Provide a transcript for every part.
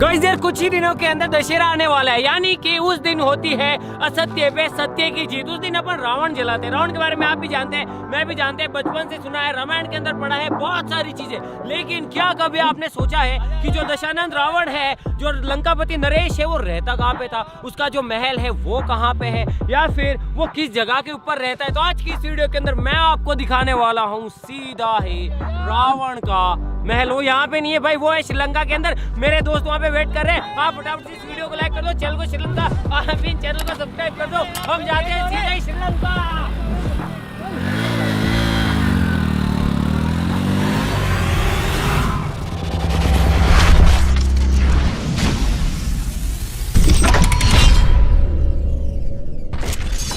Guys यार कुछ ही दिनों के अंदर दशहरा आने वाला है, यानी कि उस दिन होती है असत्य पे सत्य की जीत। उस दिन अपन रावण जलाते हैं। रावण के बारे में आप भी जानते हैं, मैं भी जानते हैं, बचपन से सुना है, रामायण के अंदर पढ़ा है बहुत सारी चीजें। लेकिन क्या कभी आपने सोचा है कि जो दशानंद रावण है, जो लंकापति नरेश है, वो रहता कहाँ पे था? उसका जो महल है वो कहाँ पे है, या फिर वो किस जगह के ऊपर रहता है? तो आज की इस वीडियो के अंदर मैं आपको दिखाने वाला हूँ सीधा ही रावण का महल। वो यहाँ पे नहीं है भाई, वो है श्रीलंका के अंदर। मेरे दोस्त वहाँ पे वेट कर रहे हैं। आप फटाफट से इस वीडियो को लाइक कर दो, चैनल को श्रीलंका चैनल को सब्सक्राइब कर दो। हम जाते हैं सीधा ही श्रीलंका।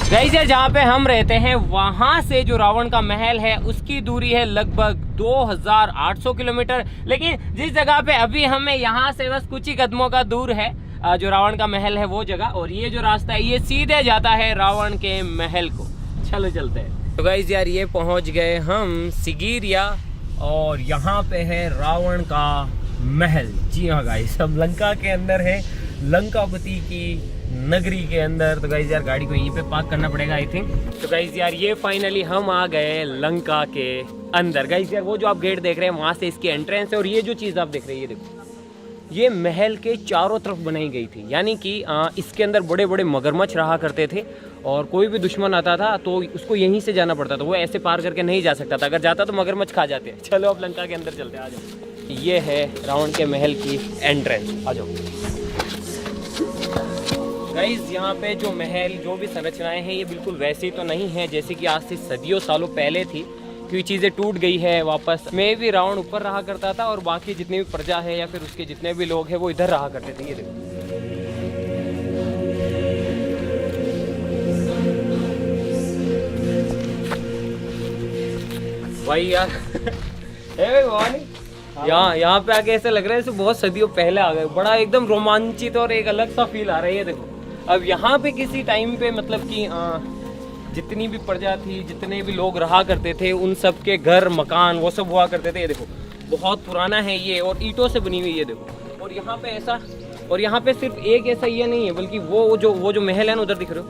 गाइस यार जहाँ पे हम रहते हैं वहाँ से जो रावण का महल है उसकी दूरी है लगभग 2800 किलोमीटर। लेकिन जिस जगह पे अभी हमें यहाँ से बस कुछ ही कदमों का दूर है जो रावण का महल है वो जगह, और ये जो रास्ता है ये सीधे जाता है रावण के महल को। चलो चलते हैं। तो गाइस यार ये पहुँच गए हम सिगिरिया, और यहाँ पे है रावण का महल। जी हाँ गाइस, हम लंका के अंदर है, लंकापति की नगरी के अंदर। तो गाइस यार गाड़ी को यहीं पे पार्क करना पड़ेगा आई थिंक। तो गाइस यार ये फाइनली हम आ गए लंका के अंदर। गाइस यार वो जो आप गेट देख रहे हैं वहाँ से इसकी एंट्रेंस है, और ये जो चीज़ आप देख रहे हैं ये देखो, ये महल के चारों तरफ बनाई गई थी। यानी कि इसके अंदर बड़े बड़े मगरमच्छ रहा करते थे, और कोई भी दुश्मन आता था तो उसको यहीं से जाना पड़ता था। वो ऐसे पार करके नहीं जा सकता था, अगर जाता तो मगरमच्छ खा जाते। चलो अब लंका के अंदर चलते हैं, आ जाओ। ये है रावण के महल की एंट्रेंस, आ जाओ। गाइस यहाँ पे जो महल, जो भी संरचनाएं हैं ये बिल्कुल वैसी तो नहीं है जैसे कि आज से सदियों सालों पहले थी, क्योंकि चीज़ें टूट गई है वापस। में भी रावण ऊपर रहा करता था, और बाकी जितनी भी प्रजा है या फिर उसके जितने भी लोग हैं वो इधर रहा करते थे। ये देखो भाई यार यहाँ पे आके ऐसा लग रहा है जैसे बहुत सदियों पहले आ गए। बड़ा एकदम रोमांचित और एक अलग सा फील आ रहा है। ये देखो अब यहाँ पे किसी टाइम पे मतलब कि जितनी भी प्रजा थी, जितने भी लोग रहा करते थे, उन सब के घर मकान वो सब हुआ करते थे। ये देखो बहुत पुराना है ये, और ईंटों से बनी हुई ये देखो। और यहाँ पे ऐसा, और यहाँ पे सिर्फ एक ऐसा ये नहीं है, बल्कि वो जो महल है ना उधर दिख रहे हो,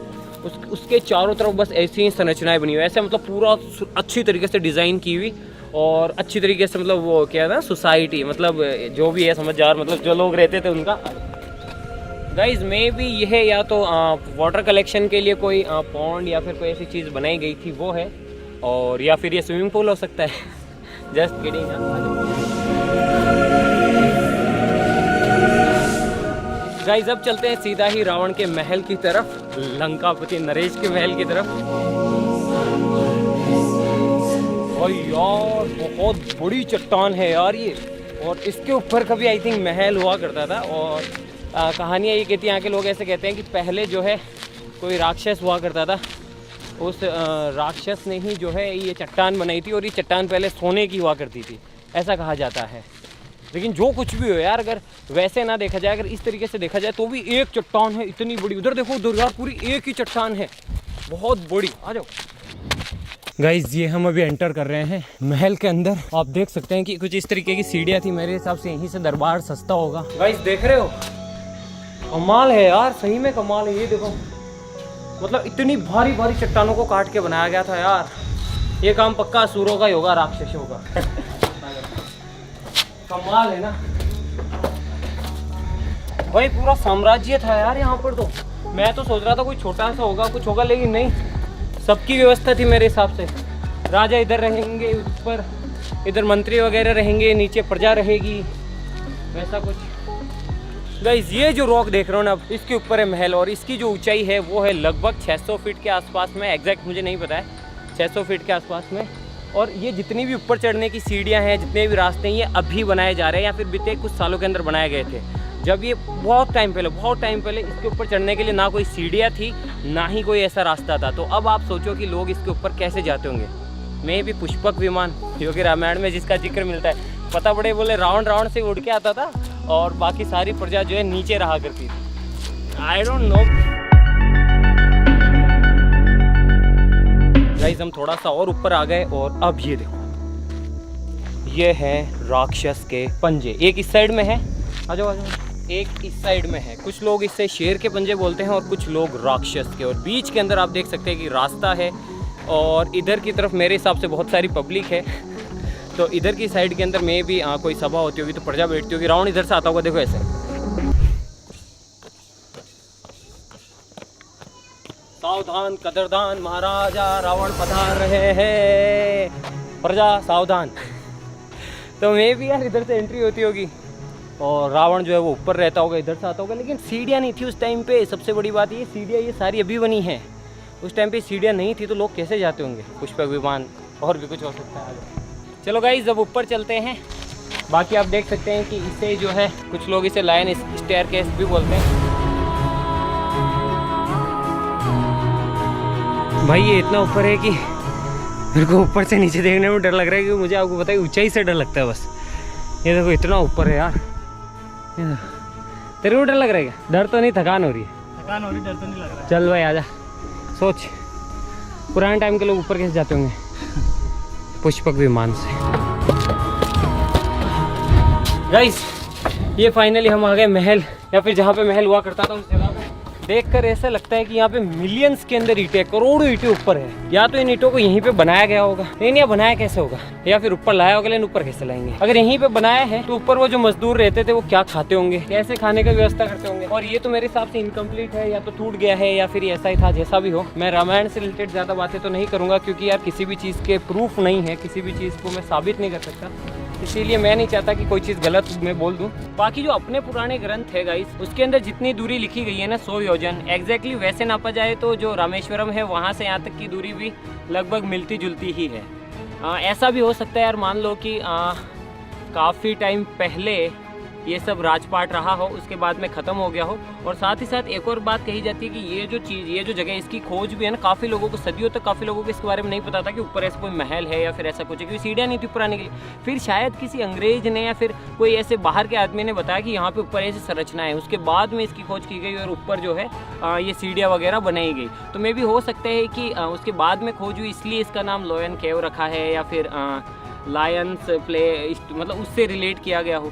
उसके चारों तरफ बस ऐसी ही संरचनाएं बनी हुई। ऐसे मतलब पूरा अच्छी तरीके से डिज़ाइन की हुई, और अच्छी तरीके से मतलब वो क्या है ना, सोसाइटी मतलब जो भी है समझदार, मतलब जो लोग रहते थे उनका। गाइज मे बी यह या तो वाटर कलेक्शन के लिए कोई पॉन्ड या फिर कोई ऐसी चीज़ बनाई गई थी वो है, और या फिर ये स्विमिंग पूल हो सकता है। Just kidding. गाइज अब चलते हैं सीधा ही रावण के महल की तरफ, लंकापति नरेश के महल की तरफ। और यार बहुत बड़ी चट्टान है यार ये, और इसके ऊपर कभी आई थिंक महल हुआ करता था। और कहानियाँ ये कहती हैं, यहाँ के लोग ऐसे कहते हैं कि पहले जो है कोई राक्षस हुआ करता था, उस राक्षस ने ही जो है ये चट्टान बनाई थी, और ये चट्टान पहले सोने की हुआ करती थी, ऐसा कहा जाता है। लेकिन जो कुछ भी हो यार, अगर वैसे ना देखा जाए, अगर इस तरीके से देखा जाए तो भी एक चट्टान है इतनी बड़ी। उधर देखो उधर यार पूरी एक ही चट्टान है, बहुत बड़ी। आ जाओ गाइज, ये हम अभी एंटर कर रहे हैं महल के अंदर। आप देख सकते हैं कि कुछ इस तरीके की सीढ़ियाँ थी। मेरे हिसाब से यहीं से दरबार सस्ता होगा। गाइज देख रहे हो, कमाल है यार, सही में कमाल है। ये देखो मतलब इतनी भारी भारी चट्टानों को काट के बनाया गया था यार। ये काम पक्का असुरों का ही होगा, राक्षसों का। कमाल है ना भाई, पूरा साम्राज्य था यार यहाँ पर। तो मैं तो सोच रहा था कोई छोटा सा होगा, कुछ होगा, लेकिन नहीं, सबकी व्यवस्था थी मेरे हिसाब से। राजा इधर रहेंगे, ऊपर इधर मंत्री वगैरह रहेंगे, नीचे प्रजा रहेगी, वैसा कुछ। गाइस ये जो रॉक देख रहे हो ना, अब इसके ऊपर है महल, और इसकी जो ऊंचाई है वो है लगभग 600 फीट के आसपास में। एग्जैक्ट मुझे नहीं पता है, 600 फीट के आसपास में। और ये जितनी भी ऊपर चढ़ने की सीढ़ियाँ हैं, जितने भी रास्ते हैं, ये अभी बनाए जा रहे हैं या फिर बीते कुछ सालों के अंदर बनाए गए थे। जब ये बहुत टाइम पहले इसके ऊपर चढ़ने के लिए ना कोई सीढ़ियाँ थी, ना ही कोई ऐसा रास्ता था। तो अब आप सोचो कि लोग इसके ऊपर कैसे जाते होंगे। मैं भी पुष्पक विमान, जो कि रामायण में जिसका जिक्र मिलता है, पता पड़े बोले रावण से उड़ के आता था, और बाकी सारी प्रजा जो है नीचे रहा करती थी। I don't know. गाइस हम थोड़ा सा और ऊपर आ गए, और अब ये देखो, ये है राक्षस के पंजे। एक इस साइड में है, आ जाओ आ जाओ। एक इस साइड में है, कुछ लोग इससे शेर के पंजे बोलते हैं और कुछ लोग राक्षस के। और बीच के अंदर आप देख सकते हैं कि रास्ता है और इधर की तरफ मेरे हिसाब से बहुत सारी पब्लिक है। तो इधर की साइड के अंदर में भी कोई सभा होती होगी तो प्रजा बैठती होगी। रावण इधर से आता होगा, देखो ऐसे। सावधान कदरदान महाराजा रावण पधार रहे हैं, प्रजा सावधान। तो मैं भी यार इधर से एंट्री होती होगी और रावण जो है वो ऊपर रहता होगा, इधर से आता होगा। लेकिन सीढ़ियाँ नहीं थी उस टाइम पे। सबसे बड़ी बात ये सीढ़ियाँ ये सारी अभी बनी हैं, उस टाइम पे सीढ़ियाँ नहीं थी तो लोग कैसे जाते होंगे। पुष्पक विमान और भी कुछ हो सकता है आगे। चलो गाइस अब ऊपर चलते हैं। बाकी आप देख सकते हैं कि इसे जो है कुछ लोग इसे लायन स्टेयरकेस भी बोलते हैं। भाई ये इतना ऊपर है कि मेरे को ऊपर से नीचे देखने में डर लग रहा है, क्योंकि मुझे आपको पता है ऊंचाई से डर लगता है बस। ये देखो इतना ऊपर है यार। तेरे को डर लग रहा है क्या? डर तो नहीं, थकान हो रही है। थकान हो रही, डर तो नहीं लग रहा है। चल भाई आजा। सोच पुराने टाइम के लोग ऊपर कैसे जाते होंगे पुष्पक विमान से। गाइस ये फाइनली हम आ गए महल, या फिर जहाँ पे महल हुआ करता था उस जगह पे। देखकर ऐसा लगता है कि यहाँ पे मिलियंस के अंदर ईंटें, करोड़ों ईंटें ऊपर है। या तो इन ईंटों को यहीं पे बनाया गया होगा, लेकिन यह बनाया कैसे होगा, या फिर ऊपर लाया होगा, लेकिन ऊपर कैसे लाएंगे। अगर यहीं पे बनाया है तो ऊपर वो जो मजदूर रहते थे वो क्या खाते होंगे, कैसे खाने का व्यवस्था करते होंगे। और ये तो मेरे हिसाब से इनकम्प्लीट है, या तो टूट गया है या फिर ऐसा ही था। जैसा भी हो, मैं रामायण से रिलेटेड ज़्यादा बातें तो नहीं करूँगा, क्योंकि यार किसी भी चीज़ के प्रूफ नहीं है, किसी भी चीज़ को मैं साबित नहीं कर सकता। इसीलिए मैं नहीं चाहता कि कोई चीज़ गलत मैं बोल दूं। बाकी जो अपने पुराने ग्रंथ है गाइस, उसके अंदर जितनी दूरी लिखी गई है ना 100 योजन, एग्जैक्टली वैसे नापा जाए तो जो रामेश्वरम है वहाँ से यहाँ तक की दूरी भी लगभग मिलती जुलती ही है। ऐसा भी हो सकता है यार, मान लो कि काफ़ी टाइम पहले ये सब राजपाट रहा हो, उसके बाद में ख़त्म हो गया हो। और साथ ही साथ एक और बात कही जाती है कि ये जो चीज़, ये जो जगह, इसकी खोज भी है ना, काफ़ी लोगों को सदियों तक काफ़ी लोगों को इसके बारे में नहीं पता था कि ऊपर ऐसा कोई महल है या फिर ऐसा कुछ है, क्योंकि सीढ़ियाँ नहीं थी ऊपर आने के लिए। फिर शायद किसी अंग्रेज ने या फिर कोई ऐसे बाहर के आदमी ने बताया कि यहाँ पर ऊपर ऐसी संरचना है, उसके बाद में इसकी खोज की गई और ऊपर जो है ये सीढ़ियाँ वगैरह बनाई गई। तो मे भी हो सकता है कि उसके बाद में खोज हुई, इसलिए इसका नाम लोयन केव रखा है, या फिर लायंस प्ले, मतलब उससे रिलेट किया गया हो।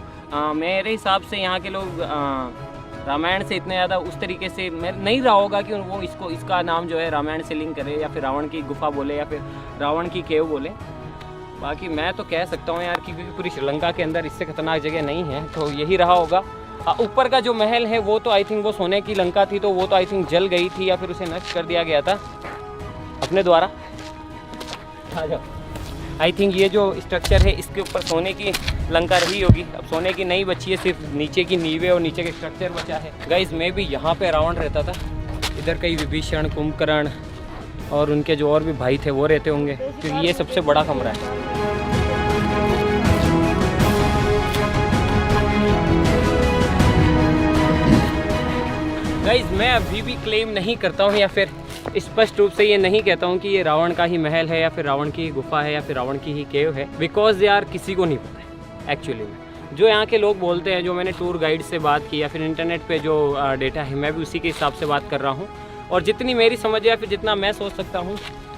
मेरे हिसाब से यहाँ के लोग रामायण से इतने ज़्यादा उस तरीके से नहीं रहा होगा कि वो इसका नाम जो है रामायण से लिंक करे, या फिर रावण की गुफा बोले, या फिर रावण की केव बोले। बाकी मैं तो कह सकता हूँ यार कि क्योंकि पूरी श्रीलंका के अंदर इससे खतरनाक जगह नहीं है, तो यही रहा होगा। ऊपर का जो महल है वो तो आई थिंक वो सोने की लंका थी, तो वो तो आई थिंक जल गई थी या फिर उसे नष्ट कर दिया गया था अपने द्वारा। आ जाओ। आई थिंक ये जो स्ट्रक्चर है इसके ऊपर सोने की लंका रही होगी। अब सोने की नहीं बची है, सिर्फ नीचे की नींवें और नीचे का स्ट्रक्चर बचा है। गाइस मैं भी यहाँ पे रावण रहता था। इधर कई विभीषण, कुंभकर्ण और उनके जो और भी भाई थे वो रहते होंगे, क्योंकि ये सबसे बड़ा कमरा है। गाइस मैं अभी भी क्लेम नहीं करता हूँ या फिर स्पष्ट रूप से ये नहीं कहता हूँ कि ये रावण का ही महल है या फिर रावण की ही गुफा है या फिर रावण की ही केव है, बिकॉज यार किसी को नहीं पता है एक्चुअली में। जो यहाँ के लोग बोलते हैं, जो मैंने टूर गाइड से बात की या फिर इंटरनेट पे जो डेटा है, मैं भी उसी के हिसाब से बात कर रहा हूँ। और जितनी मेरी समझ या फिर जितना मैं सोच सकता हूँ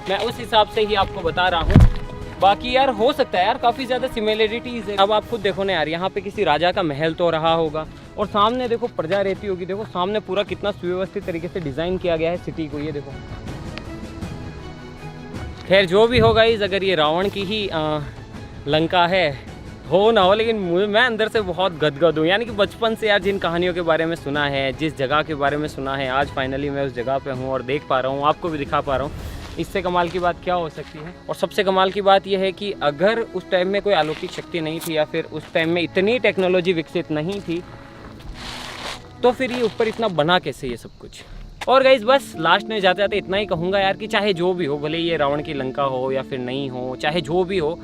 मैं उस हिसाब से ही आपको बता रहा हूँ। बाकी यार हो सकता है यार काफ़ी ज़्यादा सिमिलरिटीज़ है। अब आप खुद देखो ना यार, यहाँ पे किसी राजा का महल तो रहा होगा और सामने देखो प्रजा रहती होगी। देखो सामने पूरा कितना सुव्यवस्थित तरीके से डिज़ाइन किया गया है सिटी को, ये देखो। खैर जो भी होगा इस, अगर ये रावण की ही लंका है हो ना हो, लेकिन मैं अंदर से बहुत गदगद हूँ। यानी कि बचपन से यार जिन कहानियों के बारे में सुना है, जिस जगह के बारे में सुना है, आज फाइनली मैं उस जगह पे हूँ और देख पा रहा हूँ, आपको भी दिखा पा रहा हूँ। इससे कमाल की बात क्या हो सकती है। और सबसे कमाल की बात यह है कि अगर उस टाइम में कोई अलौकिक शक्ति नहीं थी या फिर उस टाइम में इतनी टेक्नोलॉजी विकसित नहीं थी, तो फिर ये ऊपर इतना बना कैसे ये सब कुछ। और गाइस बस लास्ट में जाते जाते इतना ही कहूँगा यार कि चाहे जो भी हो, भले ये रावण की लंका हो या फिर नहीं हो, चाहे जो भी हो,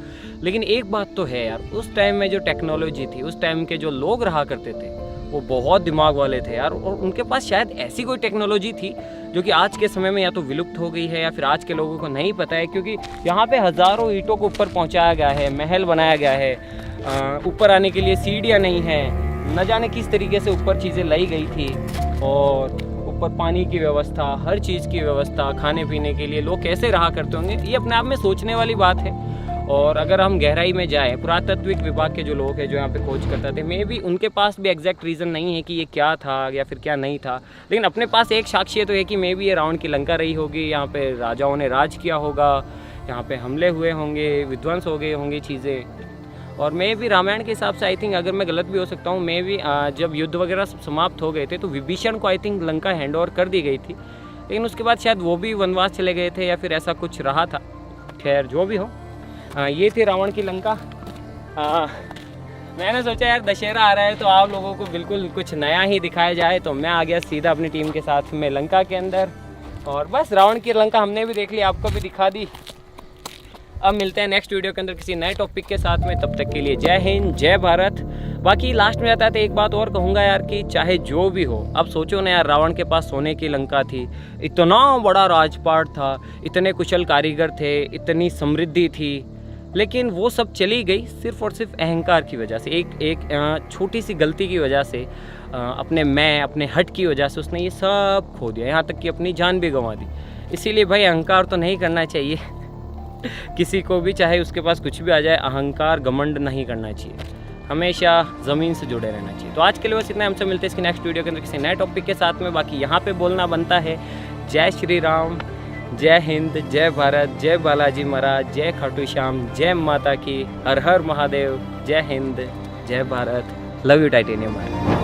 लेकिन एक बात तो है यार, उस टाइम में जो टेक्नोलॉजी थी, उस टाइम के जो लोग रहा करते थे, वो बहुत दिमाग वाले थे यार। और उनके पास शायद ऐसी कोई टेक्नोलॉजी थी जो कि आज के समय में या तो विलुप्त हो गई है या फिर आज के लोगों को नहीं पता है। क्योंकि यहाँ पे हज़ारों ईंटों को ऊपर पहुँचाया गया है, महल बनाया गया है, ऊपर आने के लिए सीढ़ियाँ नहीं हैं, न जाने किस तरीके से ऊपर चीज़ें लाई गई थी। और ऊपर पानी की व्यवस्था, हर चीज़ की व्यवस्था, खाने पीने के लिए लोग कैसे रहा करते होंगे, ये अपने आप में सोचने वाली बात है। और अगर हम गहराई में जाएँ, पुरातत्विक विभाग के जो लोग हैं जो यहाँ पे खोज करते थे, मे भी उनके पास भी एग्जैक्ट रीज़न नहीं है कि ये क्या था या फिर क्या नहीं था, लेकिन अपने पास एक साक्ष्य तो है कि मे भी ये रावण की लंका रही होगी, यहाँ पे राजाओं ने राज किया होगा, यहाँ पे हमले हुए होंगे, विध्वंस हो गए होंगे चीज़ें। और मैं भी रामायण के हिसाब से आई थिंक, अगर मैं गलत भी हो सकता हूँ, मैं भी जब युद्ध वगैरह समाप्त हो गए थे तो विभीषण को I think Lanka hand over कर दी गई थी, लेकिन उसके बाद शायद वो भी वनवास चले गए थे या फिर ऐसा कुछ रहा था। खैर जो भी हो, ये थी रावण की लंका। मैंने सोचा यार दशहरा आ रहा है तो आप लोगों को बिल्कुल कुछ नया ही दिखाया जाए, तो मैं आ गया सीधा अपनी टीम के साथ में लंका के अंदर, और बस रावण की लंका हमने भी देख ली, आपको भी दिखा दी। अब मिलते हैं नेक्स्ट वीडियो के अंदर किसी नए टॉपिक के साथ में, तब तक के लिए जय हिंद जय भारत। बाकी लास्ट में जाता था एक बात और कहूँगा यार कि चाहे जो भी हो, अब सोचो ना यार, रावण के पास सोने की लंका थी, इतना बड़ा राजपाट था, इतने कुशल कारीगर थे, इतनी समृद्धि थी, लेकिन वो सब चली गई सिर्फ और सिर्फ अहंकार की वजह से, एक छोटी सी गलती की वजह से, अपने हट की वजह से उसने ये सब खो दिया, यहाँ तक कि अपनी जान भी गंवा दी। इसीलिए भाई अहंकार तो नहीं करना चाहिए किसी को भी, चाहे उसके पास कुछ भी आ जाए, अहंकार घमंड नहीं करना चाहिए, हमेशा ज़मीन से जुड़े रहना चाहिए। तो आज के लिए बस इतना, हमसे मिलते हैं इसकी नेक्स्ट वीडियो के अंदर किसी नए टॉपिक के साथ में। बाकी यहाँ पे बोलना बनता है जय श्री राम, जय हिंद, जय भारत, जय बालाजी महाराज, जय खाटू श्याम, जय माता की, हर हर महादेव, जय हिंद, जय भारत, लव यू टाइटेनियम।